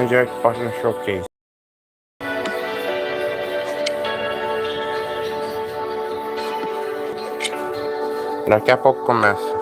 Onde é que passa no showcase? Daqui a pouco começa.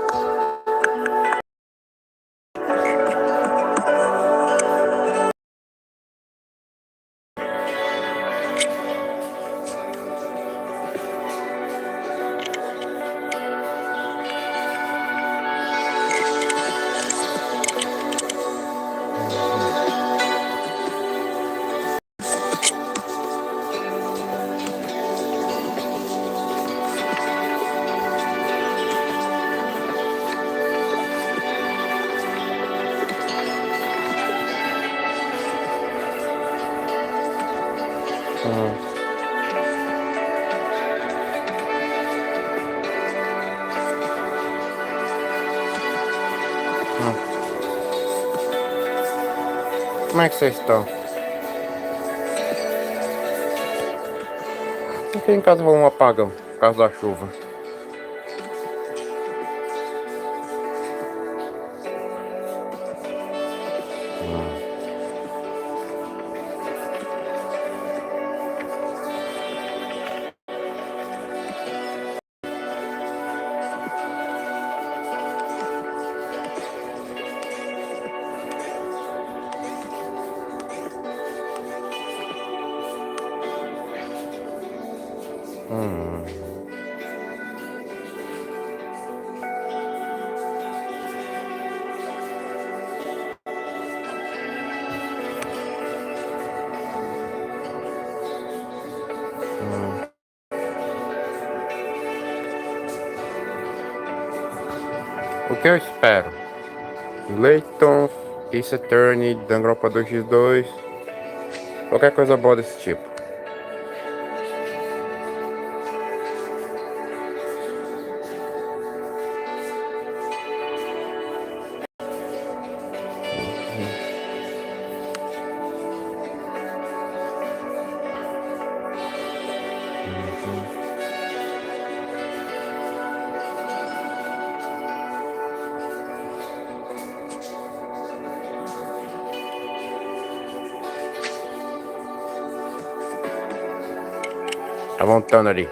Como é que vocês estão? Aqui em casa rolou um apagão por causa da chuva. O que eu espero? Layton, Ace Attorney, Danganronpa 2x2, qualquer coisa boa desse tipo. Tá montando ali.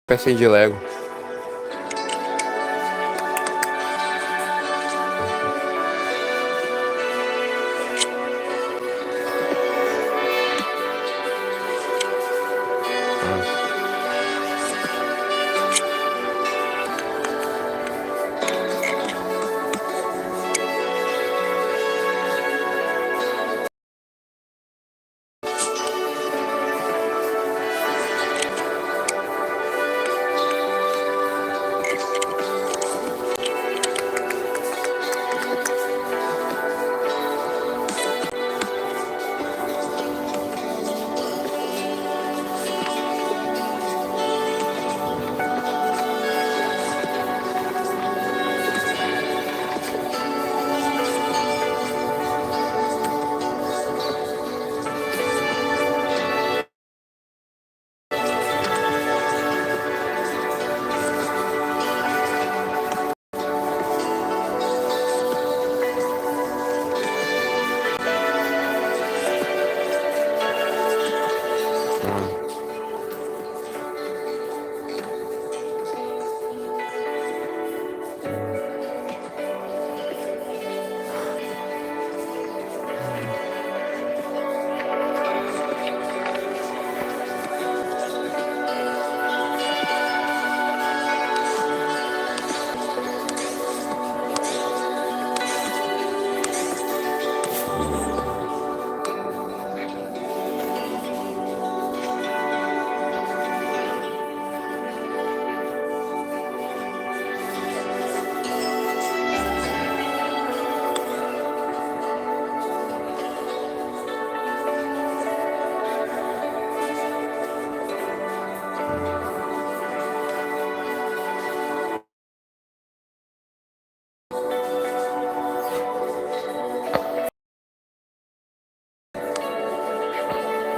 Pecinha de Lego.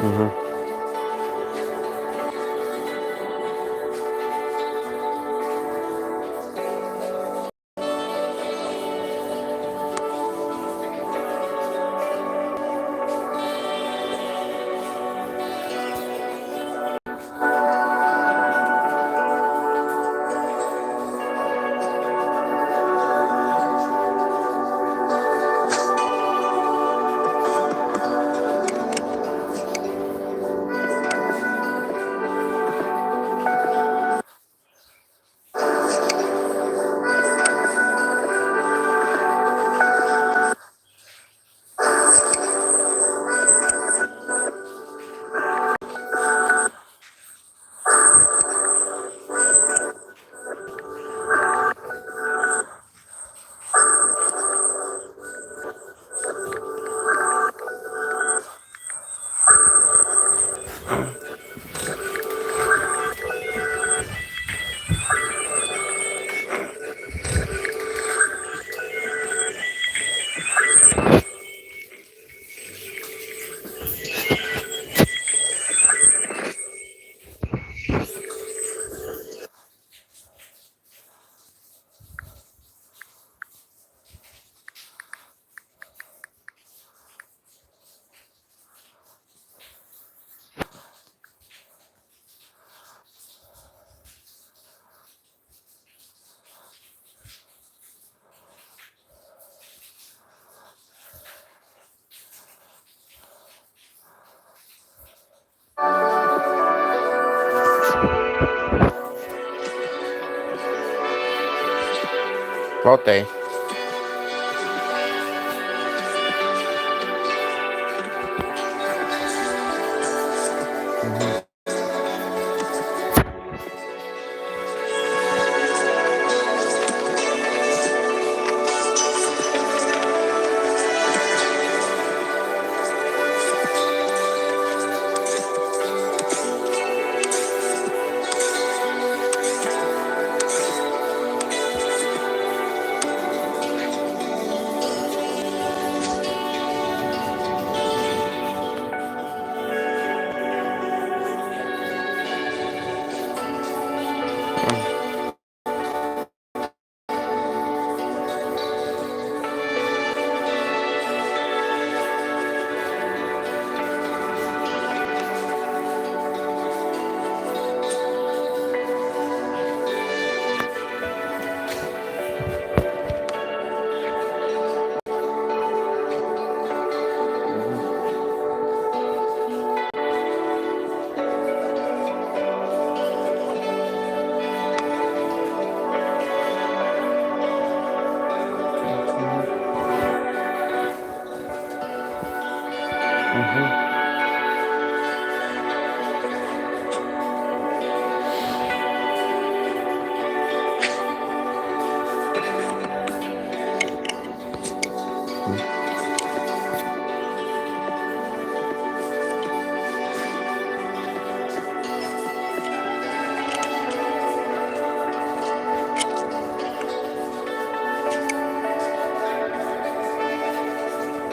Uhum. Voltei. Uhum.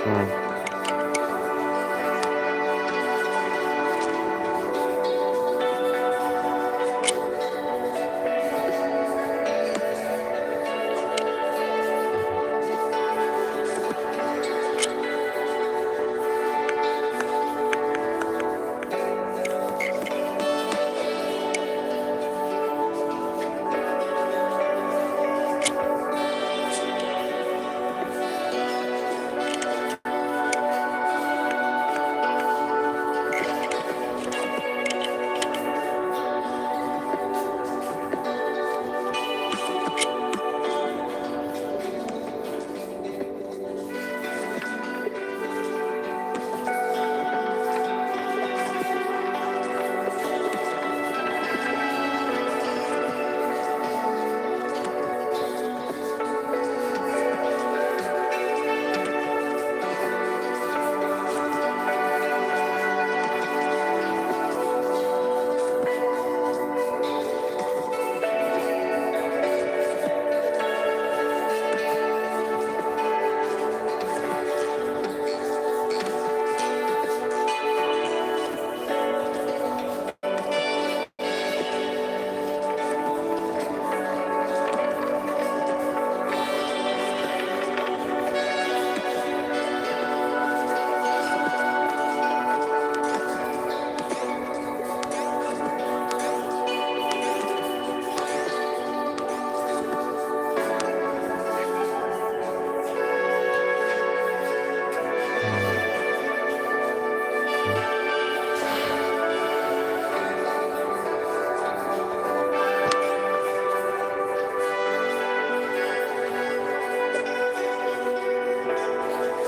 Uhum.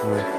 Uhum.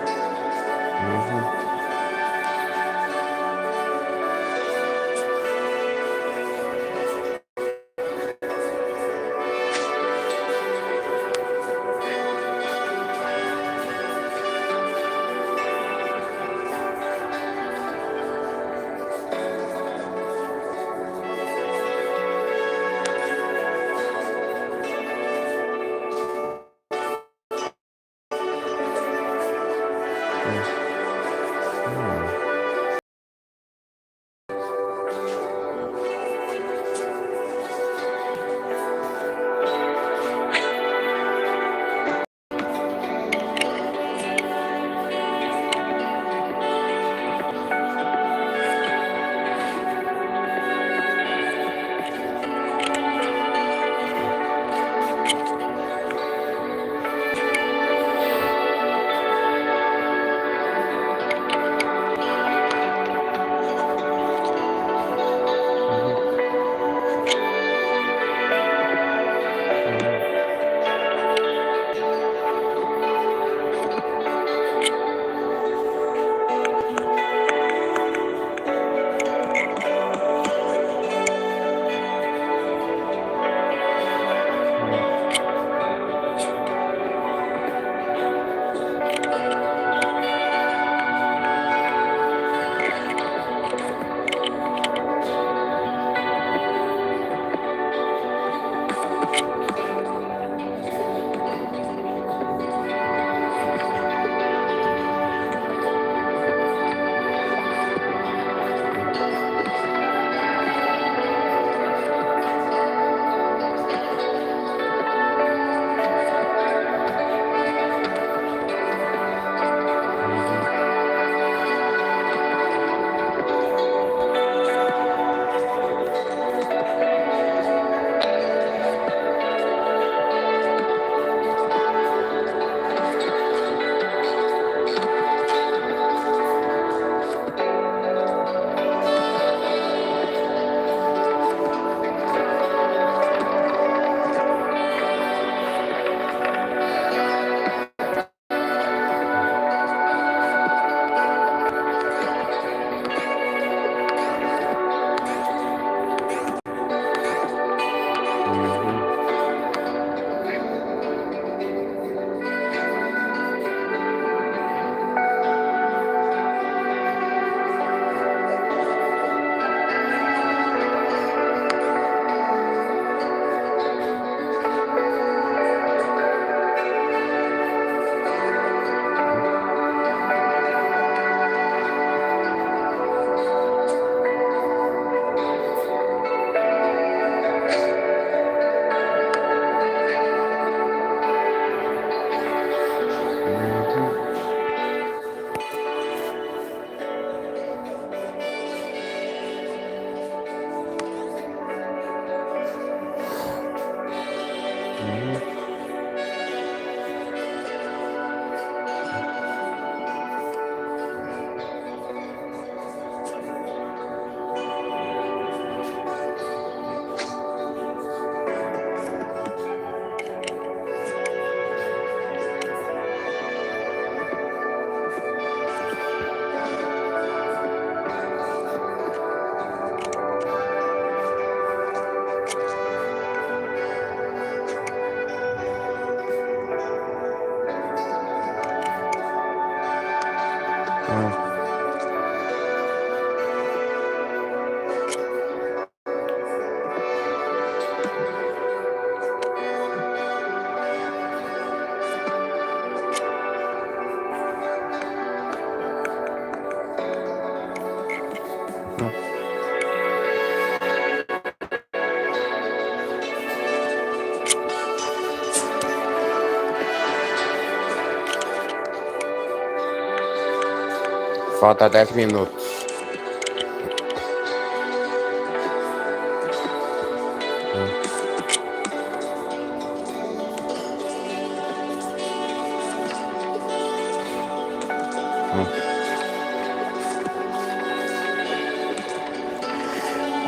Falta 10 minutos.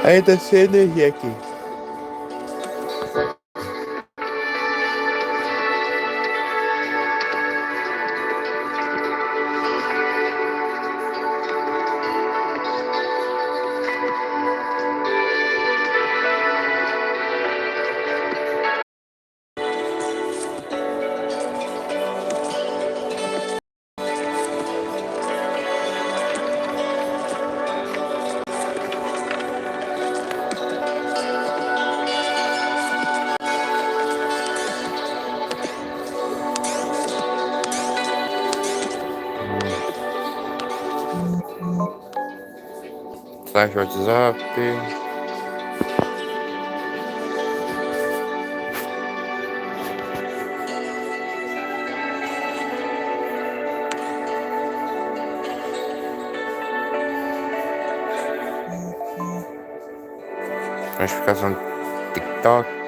Ainda sem energia aqui. mensagem no WhatsApp. Notificação do TikTok.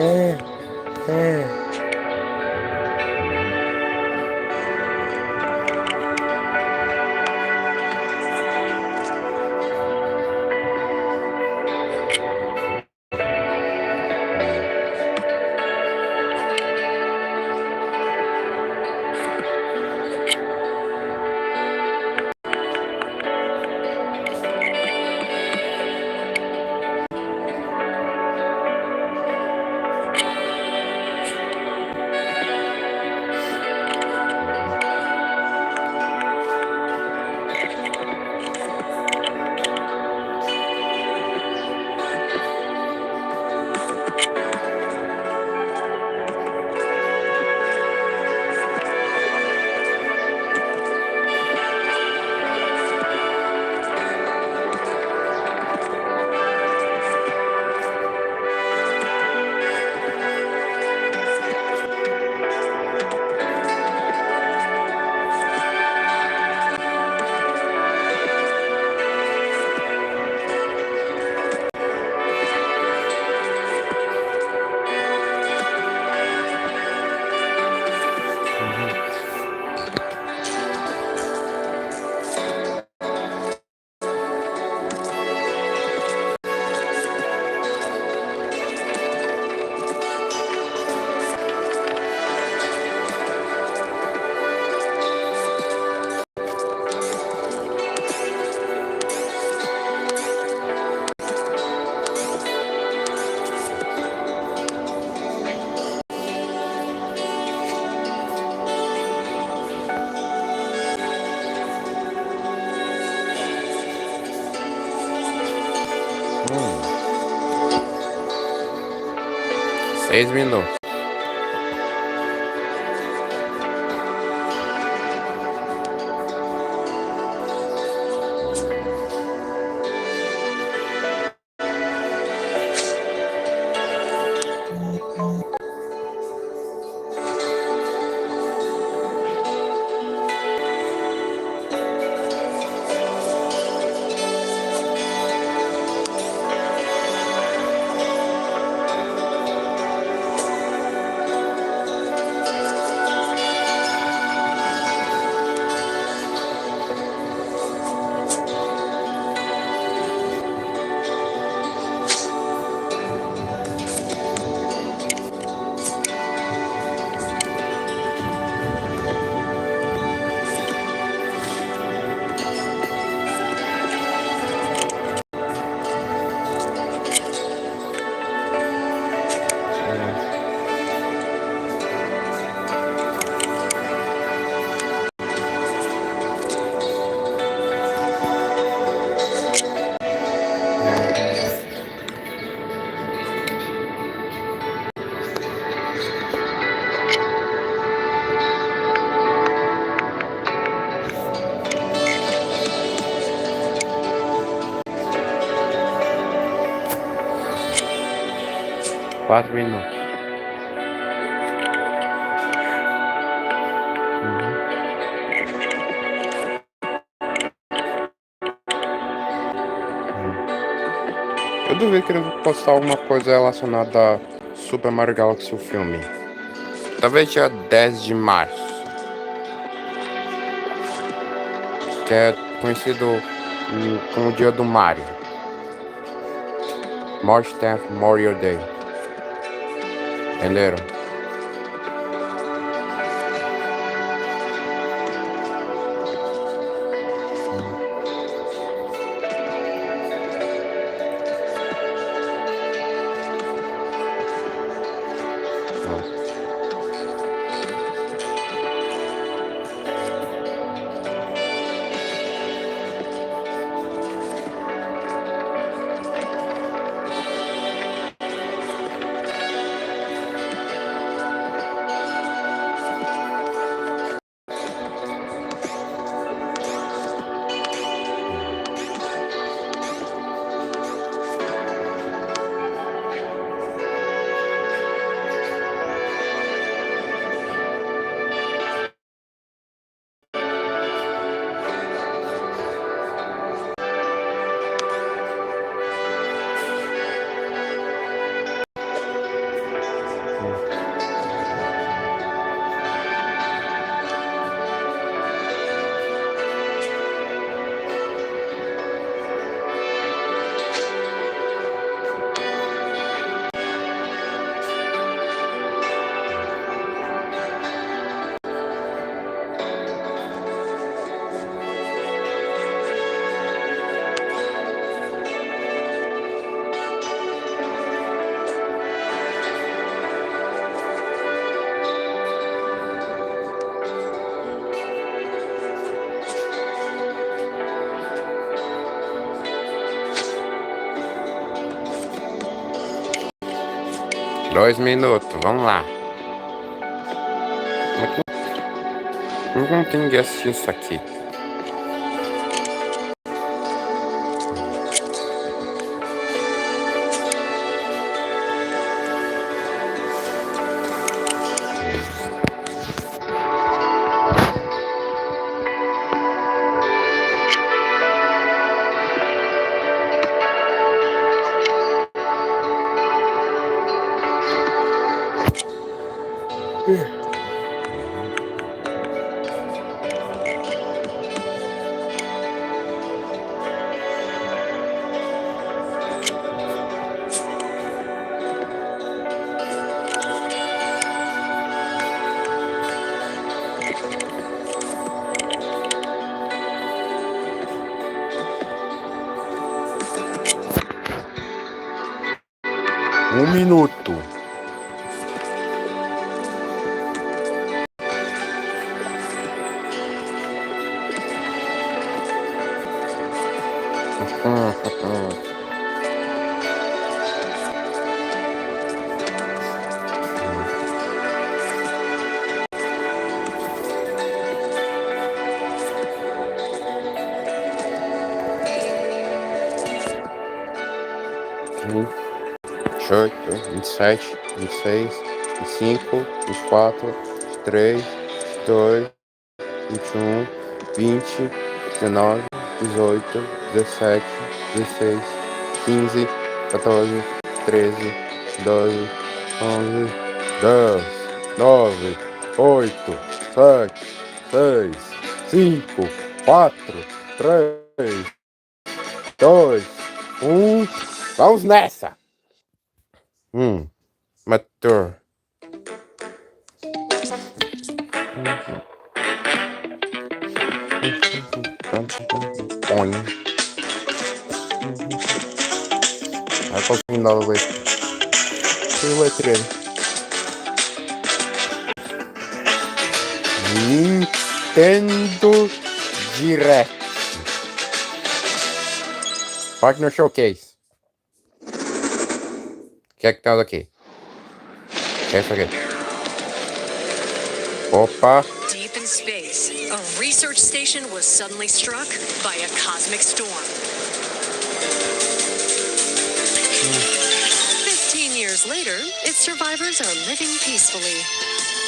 É. 6 minutos. Quatro minutos. Eu duvido que ele vai postar alguma coisa relacionada a Super Mario Galaxy, o filme. Talvez dia 10 de março, que é conhecido como o dia do Mario. March 10th, Memorial Day. Entenderam? Dois minutos, vamos lá. Não tem ninguém assistir isso aqui. Um minuto. Oito, 27, 26, 25, 24, 23, 22, 21, 20, 19, 18, 17, 16, 15, 14, 13, 12, 11, 10, 9, 8, 7, 6, 5, 4, 3, 2, 1. Vamos nessa! Matur. Põe. Vai conseguindo dar o letra. O letreiro. Nintendo Direct. Partner Showcase. O que é que tá aqui? O que é isso aqui? Opa! Deep in space, a research station was suddenly struck by a cosmic storm. 15 years later, its survivors are living peacefully.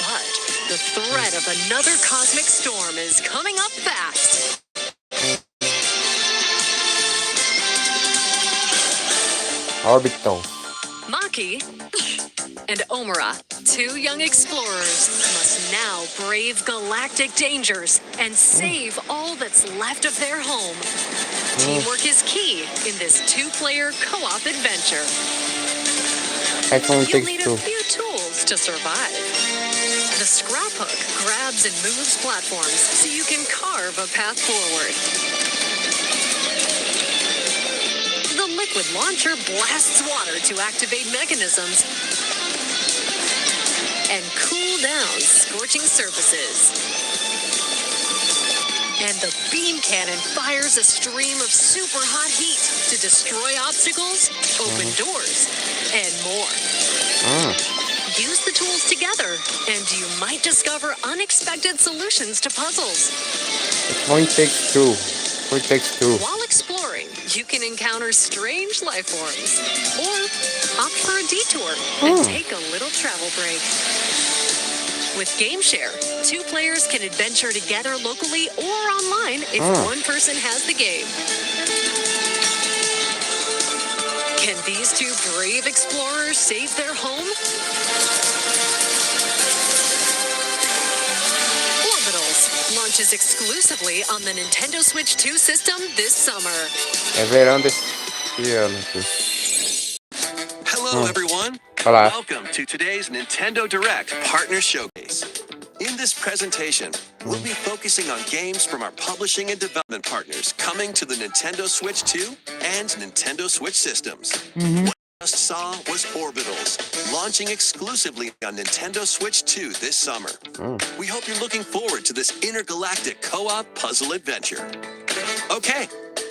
But the threat of another cosmic storm is coming up fast. Orbital. Maki, and Omura, two young explorers, must now brave galactic dangers and save all that's left of their home. Teamwork is key in this two-player co-op adventure. iPhone You'll takes need a two. few tools to survive. The scrap hook grabs and moves platforms so you can carve a path forward. The liquid launcher blasts water to activate mechanisms and cool down scorching surfaces. And the beam cannon fires a stream of super hot heat to destroy obstacles, open doors, and more. Use the tools together, and you might discover unexpected solutions to puzzles. iPhone takes two. iPhone takes two. While exploring, you can encounter strange life forms, or opt for a detour and take a little travel break. With GameShare, two players can adventure together locally or online if one person has the game. Can these two brave explorers save their home? Orbitals launches exclusively on the Nintendo Switch 2 system this summer. É verão desse ano aqui. Hello, everyone. Olá. Welcome to today's Nintendo Direct Partner Showcase. In this presentation, we'll be focusing on games from our publishing and development partners coming to the Nintendo Switch 2 and Nintendo Switch systems. What we just saw was Orbitals, launching exclusively on Nintendo Switch 2 this summer. We hope you're looking forward to this intergalactic co-op puzzle adventure. Okay,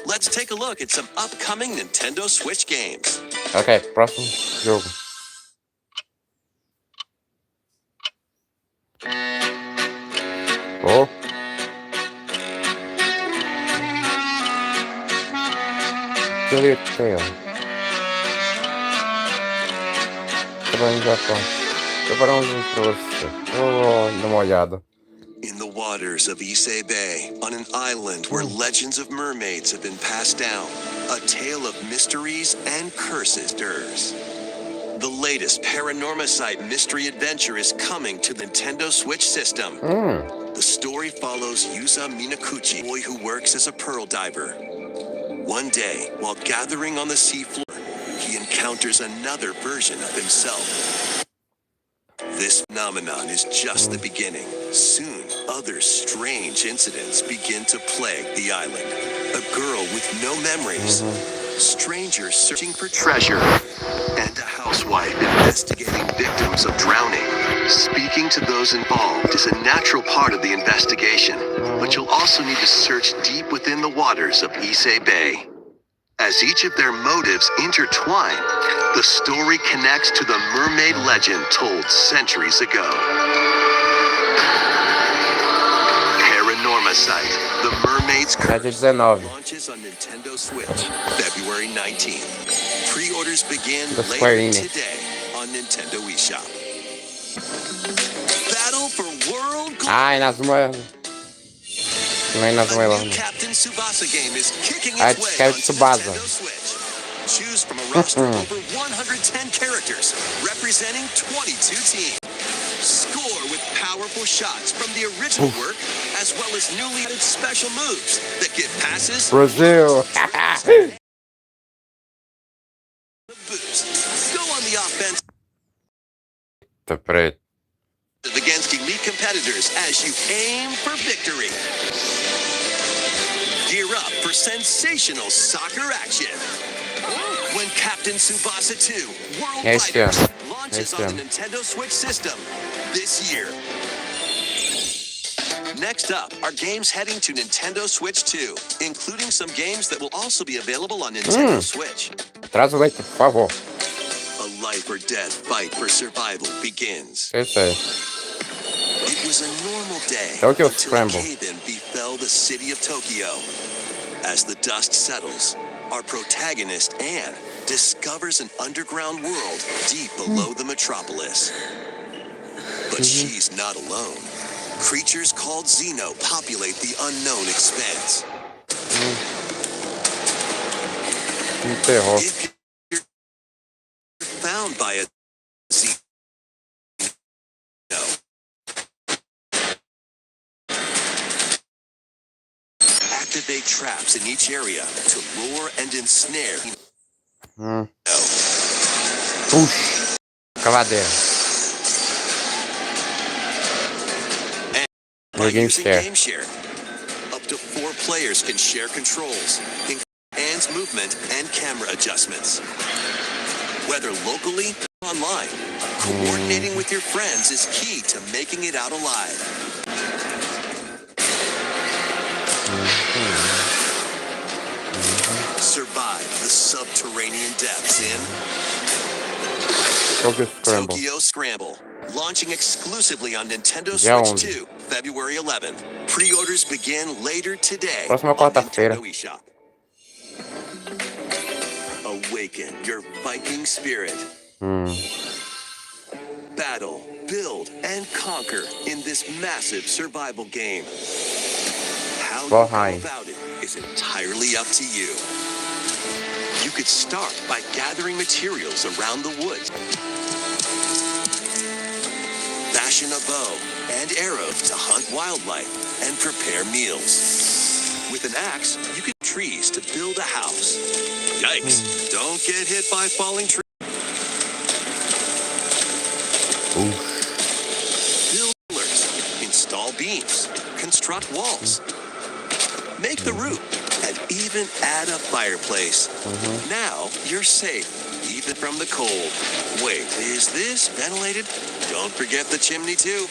let's take a look at some upcoming Nintendo Switch games. Ok, próximo jogo. Oh. Fairy Tail. Trabalho no Japão. Preparamos pra você. Oh, dá uma olhada. In the waters of Issei Bay, on an island where legends of mermaids have been passed down, a tale of mysteries and curses stirs. The latest Paranormacite mystery adventure is coming to the Nintendo Switch system. The story follows Yusa Minakuchi, a boy who works as a pearl diver. One day, while gathering on the seafloor, he encounters another version of himself. This phenomenon is just the beginning. Soon, other strange incidents begin to plague the island. A girl with no memories, strangers searching for treasure, and a housewife investigating victims of drowning. Speaking to those involved is a natural part of the investigation, but you'll also need to search deep within the waters of Issei Bay. As each of their motives intertwine, the story connects to the mermaid legend told centuries ago. Paranormacite, the Mermaid's Curse, 19. launches on Nintendo Switch, February 19th. Pre-orders begin The later Enix. today on Nintendo eShop. Battle for World Glory. Ai, Nazuma. Não é Nazuma, A não. new Captain Tsubasa game is kicking Ah, its way Captain on Tsubasa. Nintendo Switch. Choose from a roster of over 110 characters representing 22 teams. Score with powerful shots from the original work, as well as newly added special moves that give passes Brasil. a boost. Go on the offense Tá preto. against elite competitors as you aim for victory. Gear up for sensational soccer action. When Captain Tsubasa 2 World Este Fighters ano. launches Este on ano. the Nintendo Switch system this year. Next up are games heading to Nintendo Switch 2, including some games that will also be available on Nintendo Switch. Traz o leite, por favor. A life or death fight for survival begins. Esse aí. It was a normal day Tokyo until Scramble. a cave-in befell the city of Tokyo. As the dust settles, our protagonist, Anne, discovers an underground world deep below the metropolis. But she's not alone. Creatures called Xeno populate the unknown expanse. Um terror. If you're found by a create traps in each area to lure and ensnare. Puxa. Cavadeira. By Game using share. Game Share, up to 4 players can share controls, including hands movement and camera adjustments. Whether locally or online, coordinating with your friends is key to making it out alive. Survive the subterranean depths in Tokyo Scramble, launching exclusively on Nintendo Switch 2, February 11th. Pre-orders begin later today Próxima on quarta-feira. Nintendo eShop. Awaken your Viking spirit. Battle, build, and conquer in this massive survival game. How you go about it is entirely up to you. You could start by gathering materials around the woods. Fashion a bow and arrows to hunt wildlife and prepare meals. With an axe, you can trees to build a house. Yikes! Don't get hit by falling trees. Build pillars, install beams, construct walls, make the roof, and even add a fireplace. Now you're safe, even from the cold. Wait, is this ventilated? Don't forget the chimney too.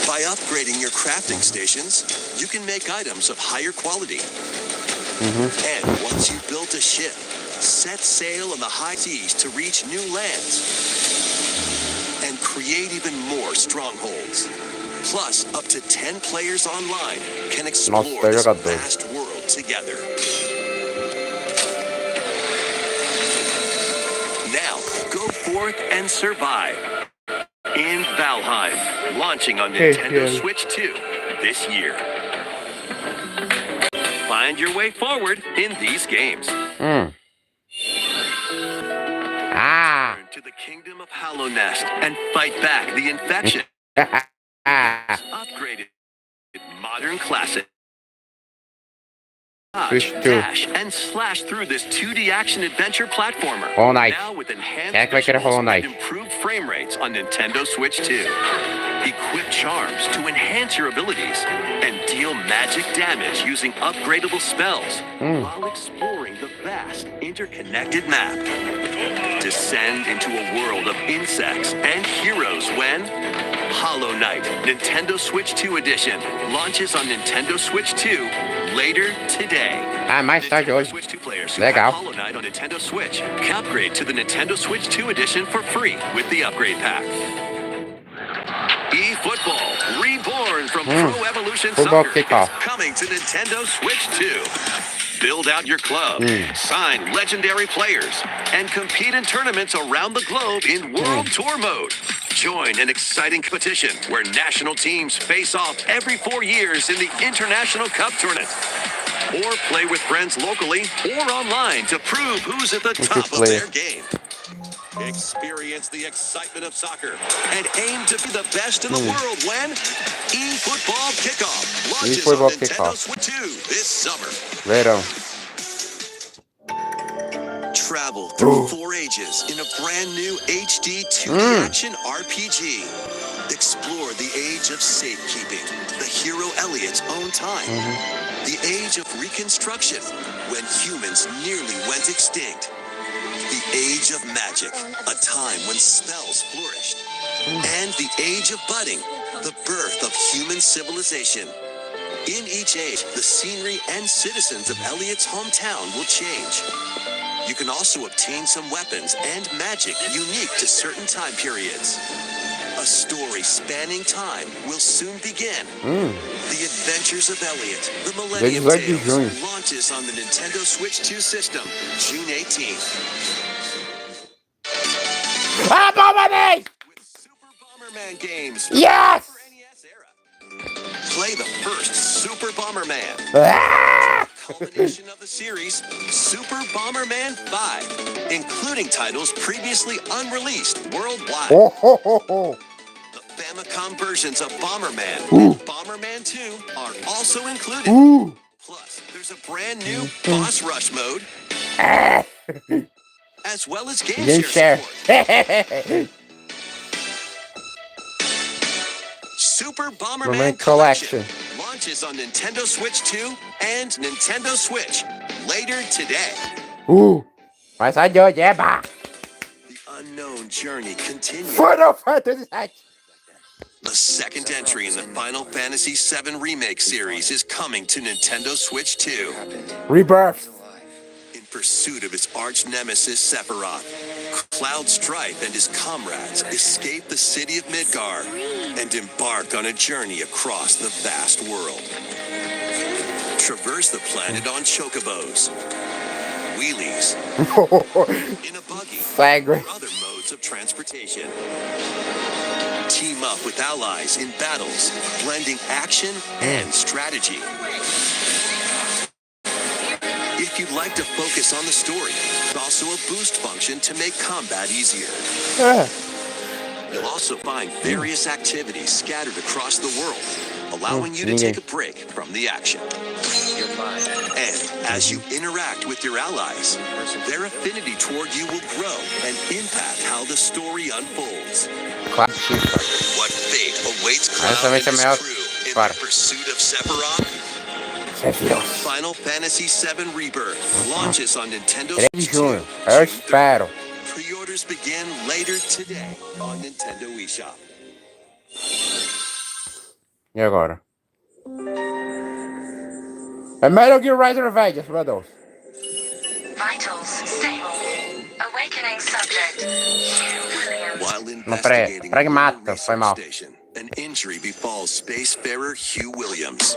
By upgrading your crafting stations, you can make items of higher quality. And once you've built a ship, set sail on the high seas to reach new lands and create even more strongholds. Plus, up to 10 players online can explore this vast world together. Now, go forth and survive in Valheim, launching on Nintendo Switch 2 this year. Find your way forward in these games. Return to the kingdom of Hollow Nest and fight back the infection. Upgraded modern classic. Dodge, dash, and slash through this 2D action adventure platformer. Hollow Knight. Now with enhanced Quem é que vai querer Hollow visuals Knight? and improved frame rates on Nintendo Switch 2. Equip charms to enhance your abilities and deal magic damage using upgradable spells while exploring the vast interconnected map. Descend into a world of insects and heroes when Hollow Knight Nintendo Switch 2 Edition launches on Nintendo Switch 2 later today. Mais tarde Nintendo hoje. Switch 2 players who Legal. have Hollow Knight on Nintendo Switch can upgrade to the Nintendo Switch 2 Edition for free with the upgrade pack. eFootball, reborn from Pro Evolution Football Soccer, kickoff. is coming to Nintendo Switch 2. Build out your club, sign legendary players, and compete in tournaments around the globe in World Tour mode. Join an exciting competition where national teams face off every 4 years in the International Cup Tournament. Or play with friends locally or online to prove who's at the top of their game. Experience the excitement of soccer and aim to be the best in the world when eFootball Kickoff launches on Nintendo Switch 2 this summer. Verão. Travel through 4 ages in a brand new HD 2D action RPG. Explore the age of safekeeping, the hero Elliot's own time. The age of reconstruction, when humans nearly went extinct. The age of magic, a time when spells flourished. And the age of budding, the birth of human civilization. In each age, the scenery and citizens of Elliot's hometown will change. You can also obtain some weapons and magic unique to certain time periods. A story spanning time will soon begin. The Adventures of Elliot, the Millennium Tales, launches on the Nintendo Switch 2 system, June 18th. Bomberman! With Super Bomberman games. Yes! For NES era. Play the first Super Bomberman. Culmination of the series, Super Bomberman 5, including titles previously unreleased worldwide. The Famicom versions of Bomberman and Bomberman 2 are also included. Plus, there's a brand new boss rush mode, as well as game Game share share. support. Super Bomberman Bomberman Collection Collection. launches on Nintendo Switch 2 and Nintendo Switch later today. Mas sai de hoje, eba! The unknown journey continues. Final Fantasy VII. The second entry in the Final Fantasy VII Remake series is coming to Nintendo Switch 2. Rebirth. In pursuit of his arch nemesis Sephiroth, Cloud Strife and his comrades escape the city of Midgar and embark on a journey across the vast world. Traverse the planet on chocobos, wheelies, in a buggy, Flagrant. or other modes of transportation. Team up with allies in battles, blending action and strategy. If you'd like to focus on the story, there's also a boost function to make combat easier. You'll also find various activities scattered across the world, allowing you to take a break from the action. And as you interact with your allies, their affinity toward you will grow and impact how the story unfolds. Claro, chifra. What fate awaits Essa Cloud vai and ser his maior. crew in Para. the pursuit of Sephiroth? Sephiroth. Final Fantasy VII Rebirth launches on Nintendo 3 de Switch 2. junho. Eu espero. Pre-orders begin later today on Nintendo eShop. E agora? É Metal Gear Rising Revengeance, meu Deus. Vitals stable. Awakening subject. While Não, peraí. investigating a Pragmata, lunar foi research mal. station, an injury befalls spacefarer Hugh Williams.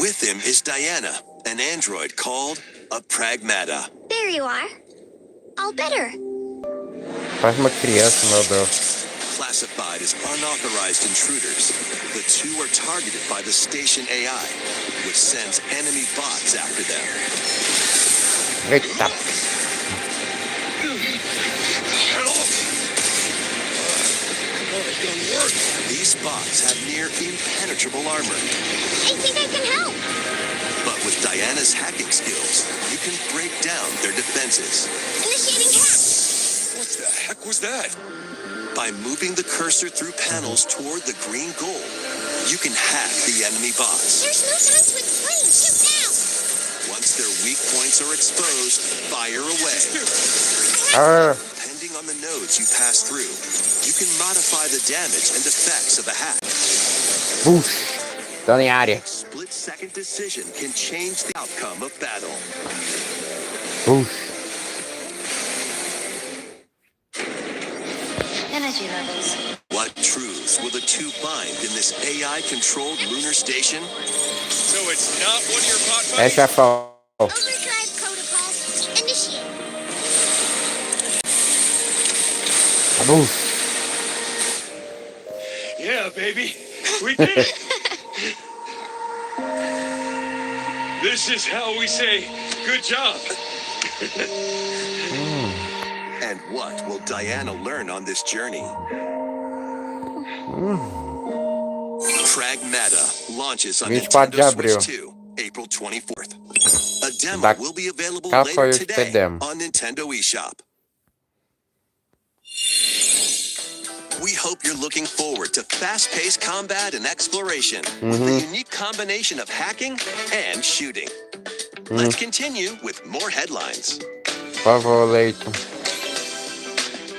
With him is Diana, an android called a Pragmata. There you are. All better. Parece uma criança, meu Deus. Classified as unauthorized intruders, the two are targeted by the station AI, which sends enemy bots after them. Eita. These bots have near impenetrable armor, I think I can help. but with Diana's hacking skills, you can break down their defenses. Initiating hack. What the heck was that? By moving the cursor through panels toward the green goal, you can hack the enemy bots. There's no time to explain. Shoot now. Once their weak points are exposed, fire away. Depending on the nodes you pass through, you can modify the damage and effects of a hack. Puxa. Tô em área. Split-second decision can change the outcome of battle. Puxa. Energy levels. What truths will the two find in this AI-controlled lunar station? So it's not one of your pot É buddies? chefão. Overdrive protocol. Initiate. Puxa. Yeah, baby. We did it. This is how we say good job. And what will Diana learn on this journey? Pragmata launches on 24 de Nintendo abril. Switch 2, April 24th. A demo Da- will be available Qual later foi o today demo? on Nintendo eShop. We hope you're looking forward to fast-paced combat and exploration with a unique combination of hacking and shooting. Let's continue with more headlines. Por favor, Layton.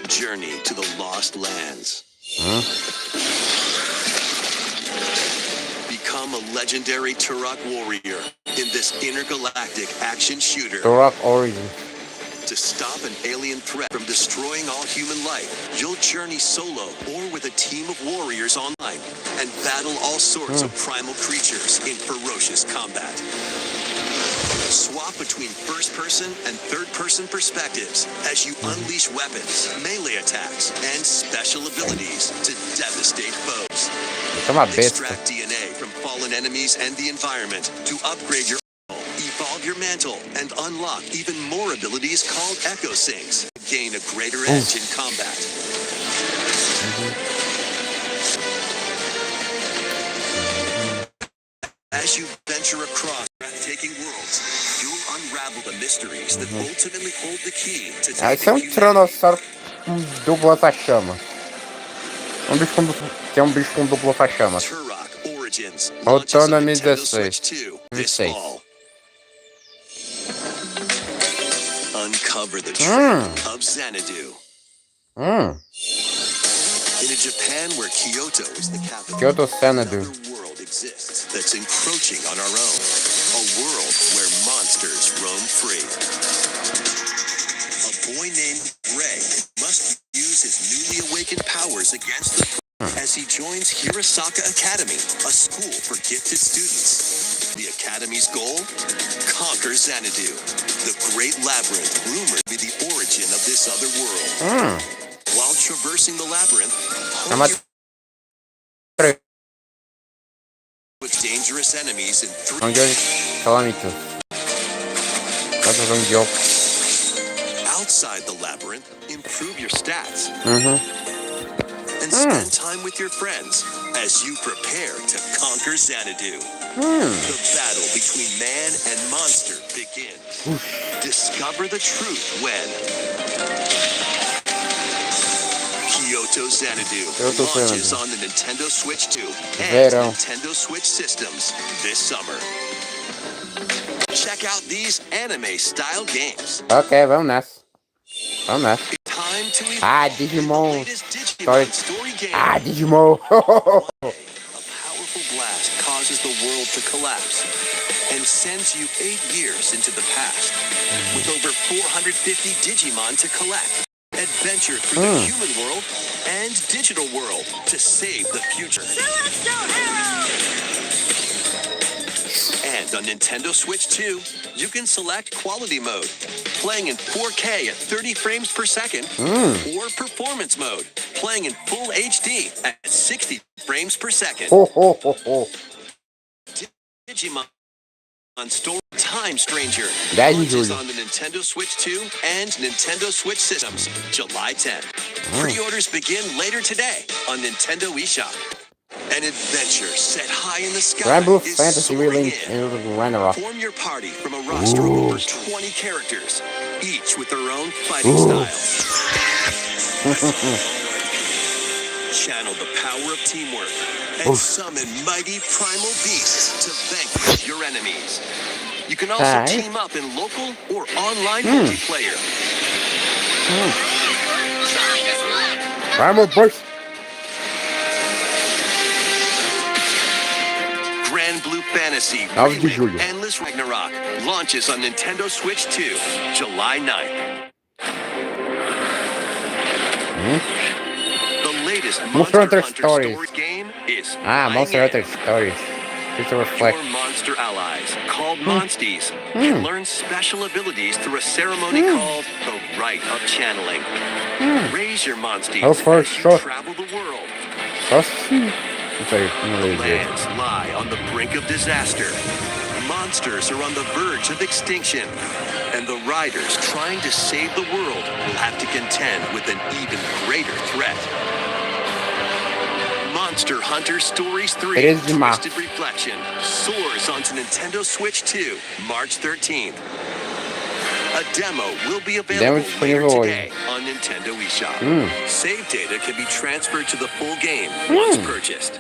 Journey to the Lost Lands. Become a legendary Turok warrior in this intergalactic action shooter. Turok Origin. To stop an alien threat from destroying all human life, you'll journey solo or with a team of warriors online and battle all sorts of primal creatures in ferocious combat. Swap between first-person and third-person perspectives as you unleash weapons, melee attacks, and special abilities to devastate foes. É uma besta. Extract DNA from fallen enemies and the environment to upgrade your arsenal, evolve your mantle, and unlock even more abilities called Echo Syncs. Gain a greater edge in combat. As you venture across breathtaking worlds, you'll unravel the mysteries that ultimately hold the key to Ah, take isso é um tiranossauro com duplo lança-chamas. Tem um bicho com duplo lança-chamas. Turok Origins launches Voltando on a Nintendo 2016. Switch 2 this 16. fall. Uncover the truth of Xanadu. In a Japan where Kyoto is the capital, Kyoto Xanadu. another world exists that's encroaching on our own. A world where monsters roam free. A boy named Ray must use his newly awakened powers against the as he joins Hirosaka Academy, a school for gifted students. The Academy's goal? Conquer Xanadu, the great labyrinth rumored to be the origin of this other world. While traversing the labyrinth, hone your with dangerous enemies in outside the labyrinth, improve your stats. And spend time with your friends as you prepare to conquer Xanadu. The battle between man and monster begins. Discover the truth when Kyoto Xanadu launches on the Nintendo Switch 2 and Nintendo Switch systems this summer. Check out these anime-style games. Ok, vamos nessa. Time to Digimon. latest Digimon story game. Digimon. A powerful blast causes the world to collapse and sends you 8 years into the past. With over 450 Digimon to collect. Adventure through the human world and digital world to save the future. Celestial Heroes! And on Nintendo Switch 2, you can select quality mode, playing in 4K at 30 frames per second, or performance mode, playing in full HD at 60 frames per second. Digimon Store Time Stranger launches on the Nintendo Switch 2 and Nintendo Switch systems July 10. Pre-orders begin later today on Nintendo eShop. An adventure set high in the sky Rainbow is Fantasy soaring Relink in. and Ragnarok. Form your party from a roster of over 20 characters, each with their own fighting styles. Channel the power of teamwork and summon mighty primal beasts to vanquish your enemies. You can also team up in local or online multiplayer. Primal Burst. Grand Blue Fantasy Algo, Remake hoje. Endless Ragnarok launches on Nintendo Switch 2, July 9th. The latest Monster Hunter Hunter Stories. story game is Monster Hunter Stories. Future Reflect. Your monster allies, called Monsties, can learn special abilities through a ceremony called the Rite of Channeling. Raise your Monsties Oh, for as you sure. travel the world. Sorry, Lands lie on the brink of disaster. Monsters are on the verge of extinction. And the riders trying to save the world will have to contend with an even greater threat. Monster Hunter Stories 3 It is Twisted Reflection soars onto Nintendo Switch 2, March 13th. A demo will be available later today on Nintendo eShop. Save data can be transferred to the full game once purchased.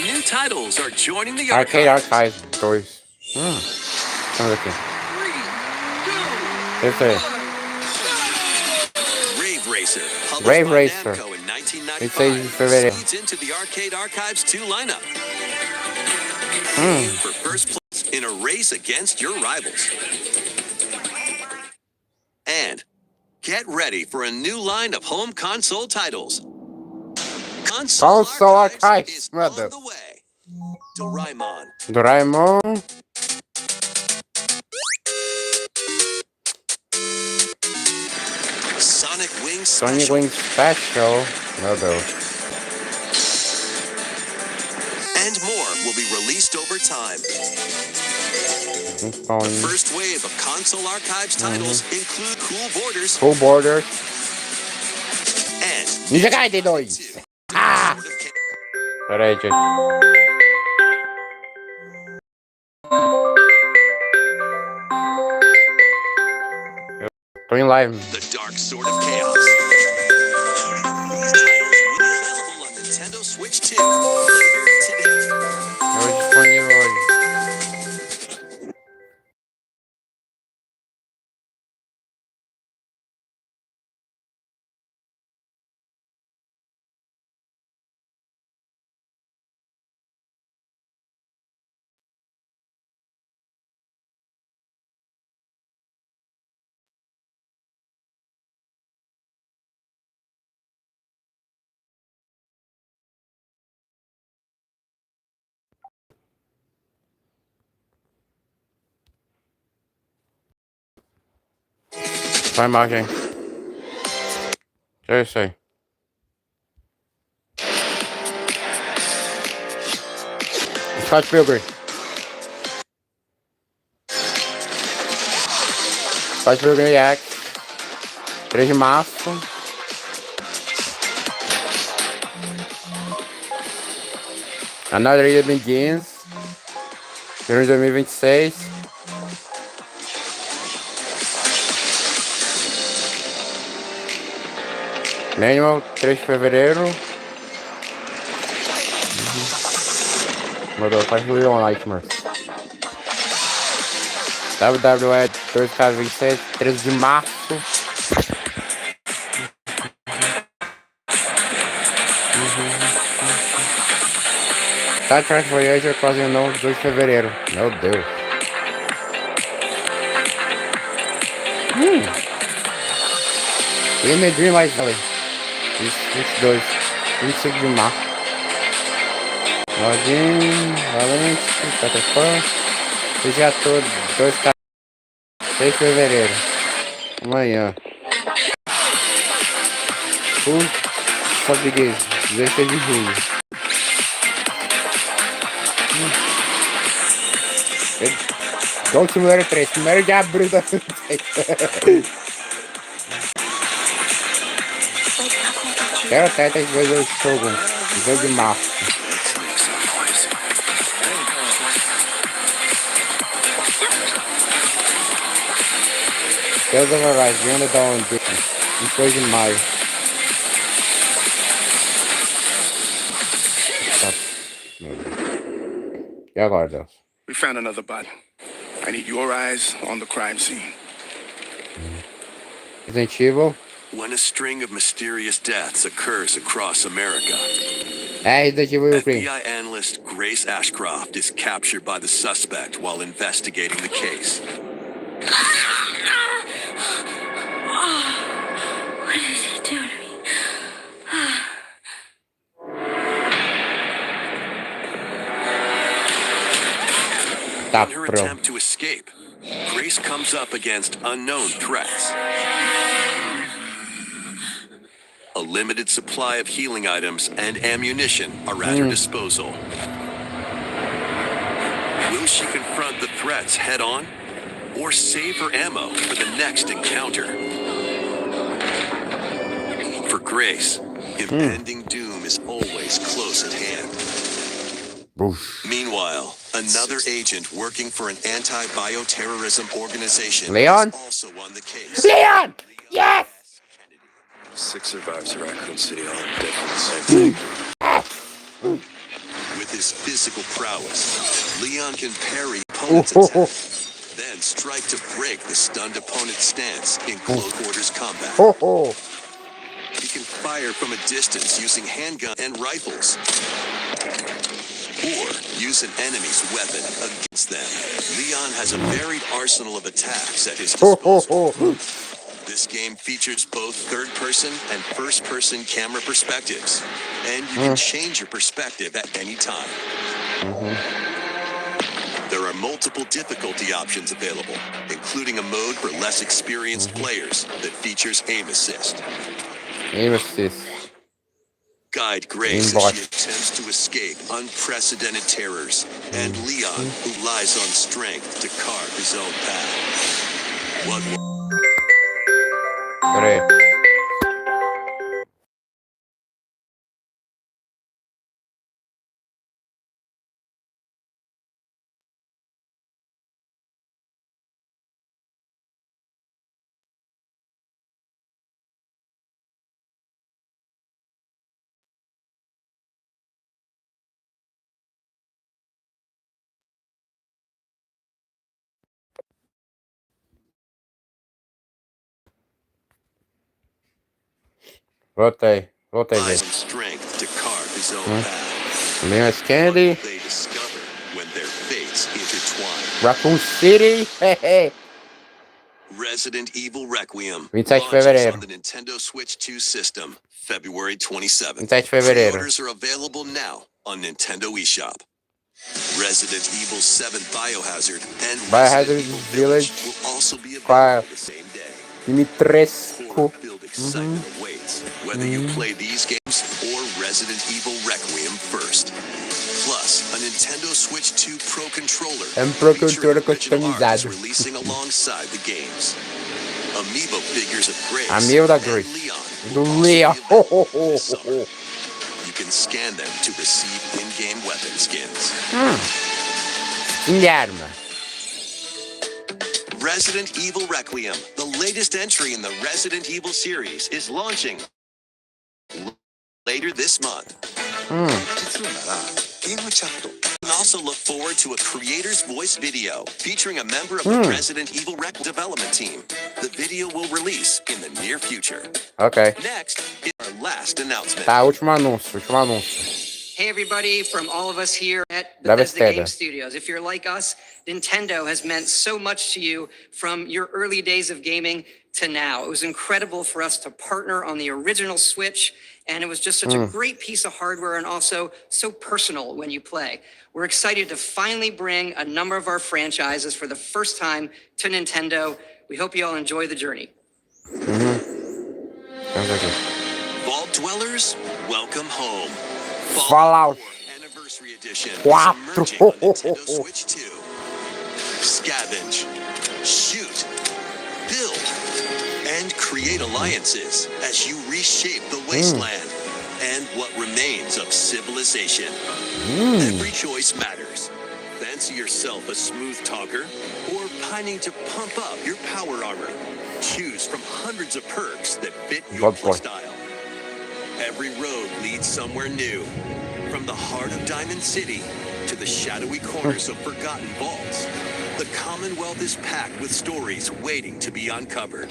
New titles are joining the Arcade archives. Archives Stories. Estamos aqui. Esse aí. Rave Racer, published Rave by Racer. Namco in 26 de 1995, fevereiro. feeds into the Arcade Archives 2 lineup. Aim for first place in a race against your rivals. And get ready for a new line of home console titles. Console Archives is meu on Deus. the way. Doraemon, Doraemon. Sonic Wings Sonic Special, Wings Special. Meu Deus. and more will be released over time. Então, First wave of console archives titles include Cool Borders Full Border. and Ninja Gaiden 2. Pera aí, gente. Tô em live. The Dark Sword of Chaos. These titles will be available on Nintendo Switch 2 later today. Hoje disponível hoje. Foi mal, gente. É isso aí. Scott Pilgrim. Scott Pilgrim React. 3 de março. Another Year Begins. Filme de 2026. Manual, 3 de fevereiro. Mandou, faz Leon Nightmares. WWE 2K26, 13 de março. Star Trek Voyager, cozinhando, 2 de fevereiro. Meu Deus. E me Dream Light Valley. 22. 25 de março. Login, Valente, Peter Pan. E já tô 2K, 6 de fevereiro. Amanhã. Português, 16 de julho. Gold Simulator 3, 1º de abril da Quero Tetris 2 Shogun, 2 de março. Tales of Arise, da One 22 de maio. E agora, Deus? We found another body. I need your eyes on the crime scene. Resident Evil. When a string of mysterious deaths occurs across America, Resident Evil Ukraine. FBI analyst Grace Ashcroft is captured by the suspect while investigating the case. What did he do to me? Tá In her pronto. attempt to escape, Grace comes up against unknown threats. A limited supply of healing items and ammunition are at her disposal. Will she confront the threats head on, or save her ammo for the next encounter? For Grace, impending doom is always close at hand. Oof. Meanwhile, another agent working for an anti-bioterrorism organization Leon? is also on the case. Leon! Yes! 6 survivors of Raccoon City all dead from the same thing. With his physical prowess, Leon can parry opponent's attack, then strike to break the stunned opponent's stance in close quarters combat. Oh. He can fire from a distance using handgun and rifles, or use an enemy's weapon against them. Leon has a varied arsenal of attacks at his disposal. This game features both third-person and first-person camera perspectives, and you can change your perspective at any time. There are multiple difficulty options available, including a mode for less experienced players that features aim assist. Aim assist. Guide Grace Aimbot. as she attempts to escape unprecedented terrors, and Leon, who lies on strength to carve his own path. What Pera aí. Voltei, Lies gente. and strength to carve his own path. Linhas Candy, They discover when their fates intertwine. Raccoon City, Resident Evil Requiem 27 de launches fevereiro. on the Nintendo Switch 2 system February 27th. 27 de fevereiro. Pre-orders are available now on Nintendo eShop. Resident Evil 7 Biohazard and Biohazard Resident Evil Village will also be com a available the same day. Dimitrescu. Horror-filled excitement awaits whether you play these games or Resident Evil Requiem first. Plus, a Nintendo Switch 2 Pro Controller Pro featuring Controller original art is customizado. releasing alongside the games. Amiibo figures of Grace Amiibo da and Grace. Leon Do will also Leon. be available this summer. You can scan them to receive in-game weapon skins. Fim de arma. Resident Evil Requiem, the latest entry in the Resident Evil series, is launching later this month. You can also look forward to a creator's voice video featuring a member of the Resident Evil Requiem development team. The video will release in the near future. Ok. Next is our last announcement. Tá, último anúncio. Hey everybody, from all of us here at Da Bethesda Bethesda. Game Studios. If you're like us, Nintendo has meant so much to you from your early days of gaming to now. It was incredible for us to partner on the original Switch, and it was just such a great piece of hardware and also so personal when you play. We're excited to finally bring a number of our franchises for the first time to Nintendo. We hope you all enjoy the journey. Vamos aqui. Vault Dwellers, welcome home. Fallout 4 Anniversary Edition is 4. emerging on Nintendo Switch 2. Scavenge, shoot, build, and create alliances as you reshape the wasteland and what remains of civilization. Every choice matters. Fancy yourself a smooth talker or pining to pump up your power armor. Choose from hundreds of perks that fit your playstyle. Every road leads somewhere new, from the heart of Diamond City to the shadowy corners of forgotten vaults. The Commonwealth is packed with stories waiting to be uncovered.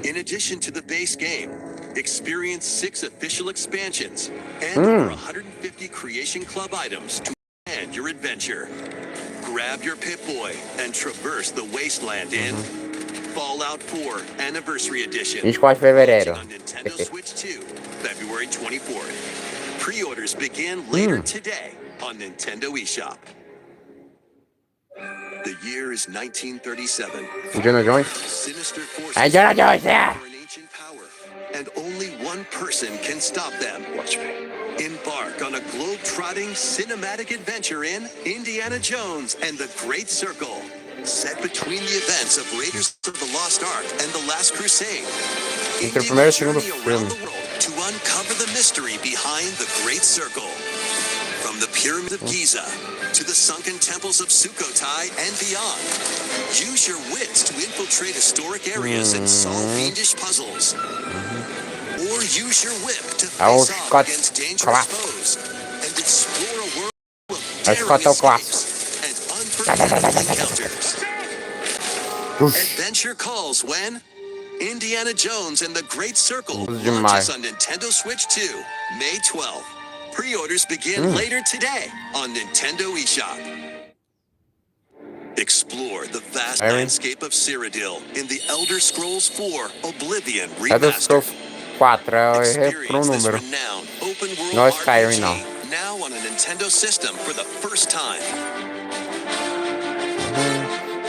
In addition to the base game, experience 6 official expansions and over 150 Creation Club items to end your adventure. Grab your Pip-Boy and traverse the wasteland in Fallout 4 Anniversary Edition. 24 de fevereiro. On Nintendo Switch 2, February 24th. Pre-orders begin later today on Nintendo eShop. The year is 1937. Indiana Jones. Sinister forces Indiana Jones, yeah. for an ancient power, and only one person can stop them. Watch me. Embark on a globe-trotting cinematic adventure in Indiana Jones and the Great Circle. Set between the events of Raiders of the Lost Ark and the Last Crusade. Entre o Indy primeiro e o will segundo journey around filme. the world to uncover the mystery behind the Great Circle. From the Pyramid of Giza to the sunken temples of Sukhothai and beyond. Use your wits to infiltrate historic areas and solve fiendish puzzles. Or use your whip to Vamos face off com a against dangerous clássico. foes and explore a world of Vai daring ficar até o escapes and unforgettable encounters. Adventure calls when Indiana Jones and the Great Circle launches on Nintendo Switch 2, May 12th. Pre-orders begin later today on Nintendo eShop. Explore the vast landscape of Cyrodiil in the Elder Scrolls 4 Oblivion Elder Scrolls Remastered. 4 é por um Experience this número. renowned open-world Não é Skyrim, RPG não. now on a Nintendo system for the first time.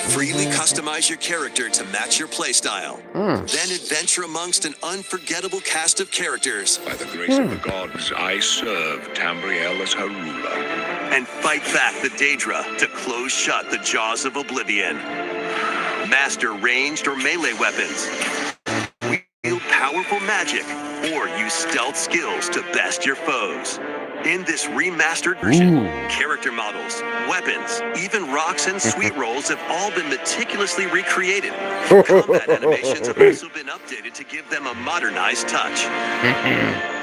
Freely customize your character to match your playstyle. Then adventure amongst an unforgettable cast of characters By the grace of the gods, I serve Tamriel as her ruler. and fight back the Daedra to close shut the jaws of Oblivion. Master ranged or melee weapons. Wield powerful magic or use stealth skills to best your foes. In this remastered version, character models, weapons, even rocks and sweet rolls have all been meticulously recreated. Combat animations have also been updated to give them a modernized touch.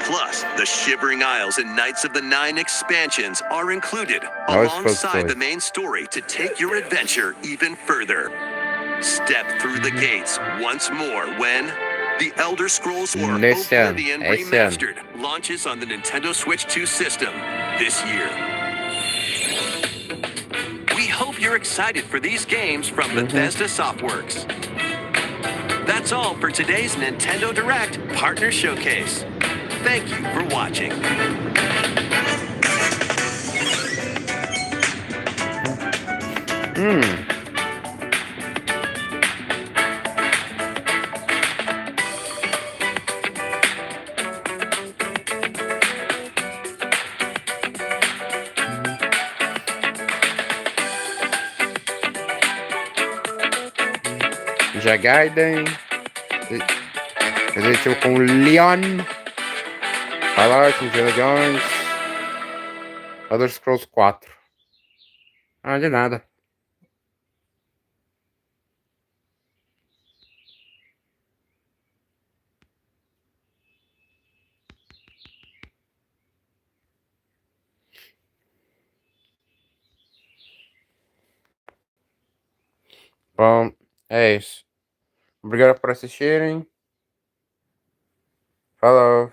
Plus, the Shivering Isles and Knights of the Nine expansions are included alongside the main story to take your adventure even further. Step through the gates once more when The Elder Scrolls or Nesse ano, Oblivion esse ano. Remastered launches on the Nintendo Switch 2 system this year. We hope you're excited for these games from Bethesda Softworks. That's all for today's Nintendo Direct Partner Showcase. Thank you for watching. Já Gaiden. Resident Evil com Leon. Fallout, Indiana Jones. Elder Scrolls 4. Ah, de nada. Bom, é isso. Obrigado por assistirem. Falou.